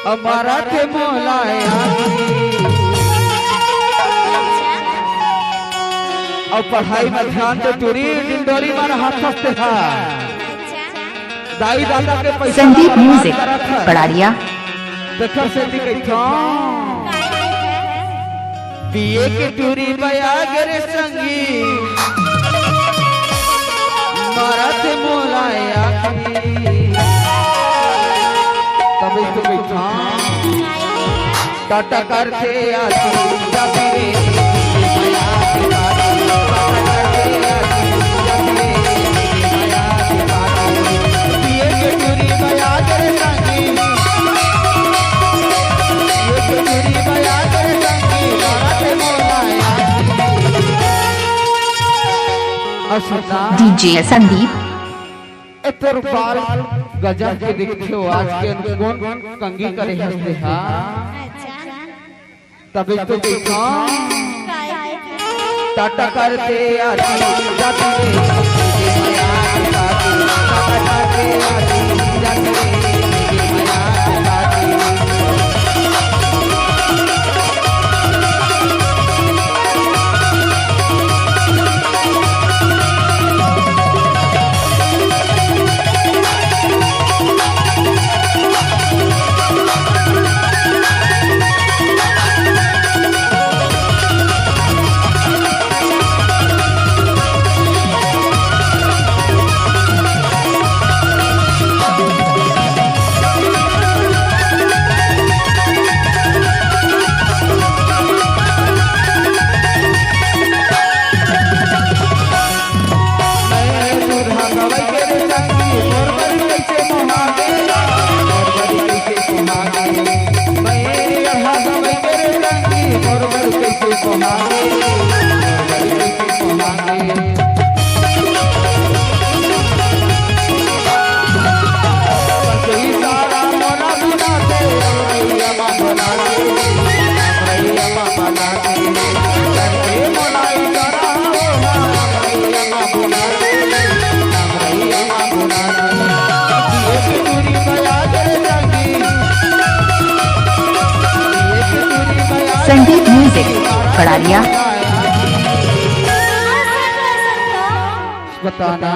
हमारा के मोलाया और पढ़ाई में ध्यान तो चोरी डिंडोरी मार हाथ हंसते था दाई दादा के पैसा संदीप म्यूजिक पड़ारिया देखो से दिखा बीए के टूरी बया गरे संगी मारा ते मोलाया तभी तो बैठा टाटा करते आती जाती रे डीजे संदीप इतर बाल गजब के दिखते हो आज के कौन कंगी करे हंसते हाँ तभी तो देखा टाटा करते आती जाती संदीप म्यूजिक पड़ारिया बताना